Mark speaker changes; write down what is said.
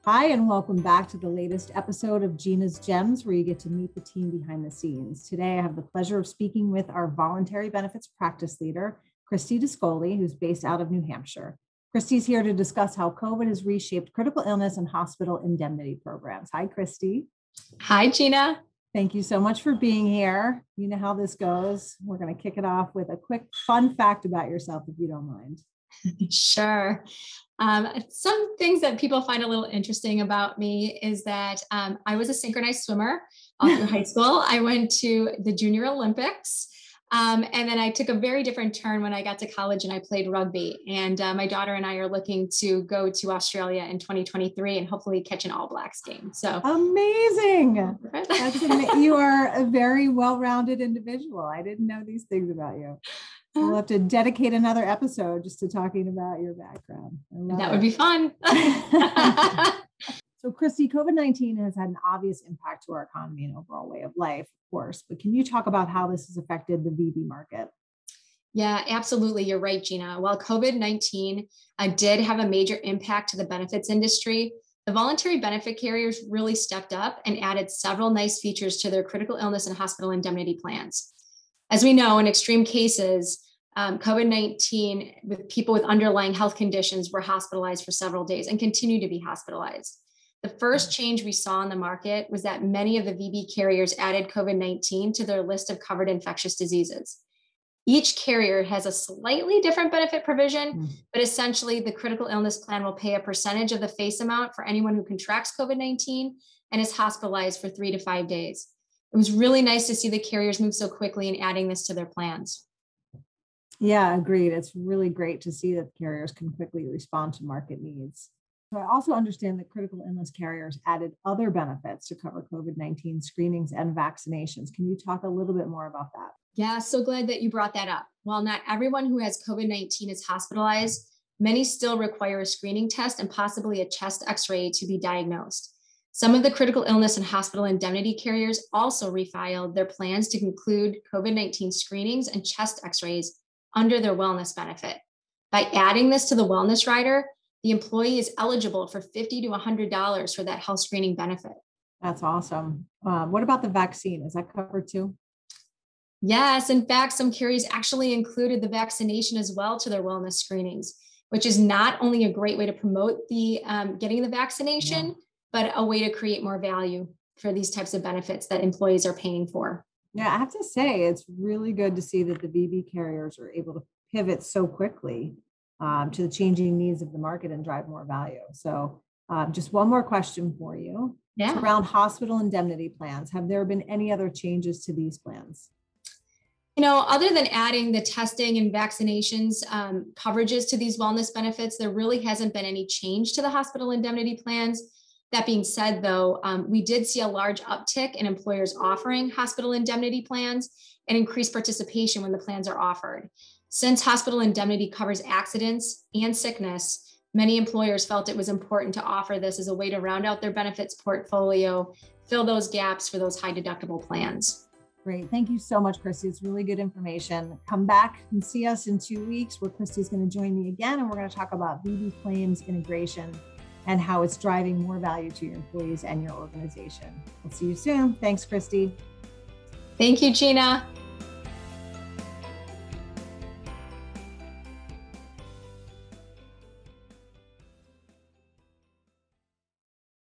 Speaker 1: Hi, and welcome back to the latest episode of Gina's Gems, where you get to meet the team behind the scenes. Today, I have the pleasure of speaking with our Voluntary Benefits Practice Leader, Krystie Dascoli, who's based out of New Hampshire. Krystie's here to discuss how COVID has reshaped critical illness and hospital indemnity programs. Hi, Krystie.
Speaker 2: Hi, Gina.
Speaker 1: Thank you so much for being here. You know how this goes. We're going to kick it off with a quick fun fact about yourself, if you don't mind.
Speaker 2: Sure. Some things that people find a little interesting about me is that I was a synchronized swimmer all through high school. I went to the Junior Olympics. And then I took a very different turn when I got to college and I played rugby. And my daughter and I are looking to go to Australia in 2023 and hopefully catch an All Blacks game. So
Speaker 1: amazing. You are a very well-rounded individual. I didn't know these things about you. We'll have to dedicate another episode just to talking about your background.
Speaker 2: That would be fun.
Speaker 1: So, Krystie, COVID-19 has had an obvious impact to our economy and overall way of life, of course, but can you talk about how this has affected the VB market?
Speaker 2: Yeah, absolutely. You're right, Gina. While COVID-19 did have a major impact to the benefits industry, the voluntary benefit carriers really stepped up and added several nice features to their critical illness and hospital indemnity plans. As we know, in extreme cases, COVID-19 with people with underlying health conditions were hospitalized for several days and continue to be hospitalized. The first change we saw in the market was that many of the VB carriers added COVID-19 to their list of covered infectious diseases. Each carrier has a slightly different benefit provision, but essentially the critical illness plan will pay a percentage of the face amount for anyone who contracts COVID-19 and is hospitalized for 3 to 5 days. It was really nice to see the carriers move so quickly in adding this to their plans.
Speaker 1: Yeah, agreed. It's really great to see that carriers can quickly respond to market needs. So I also understand that critical illness carriers added other benefits to cover COVID-19 screenings and vaccinations. Can you talk a little bit more about that?
Speaker 2: Yeah, so glad that you brought that up. While not everyone who has COVID-19 is hospitalized, many still require a screening test and possibly a chest x-ray to be diagnosed. Some of the critical illness and hospital indemnity carriers also refiled their plans to include COVID-19 screenings and chest x-rays under their wellness benefit. By adding this to the wellness rider, the employee is eligible for $50 to $100 for that health screening benefit.
Speaker 1: That's awesome. What about the vaccine? Is that covered too?
Speaker 2: Yes. In fact, some carriers actually included the vaccination as well to their wellness screenings, which is not only a great way to promote the getting the vaccination, but a way to create more value for these types of benefits that employees are paying for.
Speaker 1: Yeah, I have to say, it's really good to see that the VB carriers are able to pivot so quickly to the changing needs of the market and drive more value. So just one more question for you.
Speaker 2: Yeah.
Speaker 1: It's around hospital indemnity plans. Have there been any other changes to these plans?
Speaker 2: You know, other than adding the testing and vaccinations coverages to these wellness benefits, there really hasn't been any change to the hospital indemnity plans. That being said, though, we did see a large uptick in employers offering hospital indemnity plans and increased participation when the plans are offered. Since hospital indemnity covers accidents and sickness, many employers felt it was important to offer this as a way to round out their benefits portfolio, fill those gaps for those high deductible plans.
Speaker 1: Great. Thank you so much, Krystie. It's really good information. Come back and see us in 2 weeks where Krystie's going to join me again, and we're going to talk about VB claims integration and how it's driving more value to your employees and your organization. We'll see you soon. Thanks, Krystie.
Speaker 2: Thank you, Gina.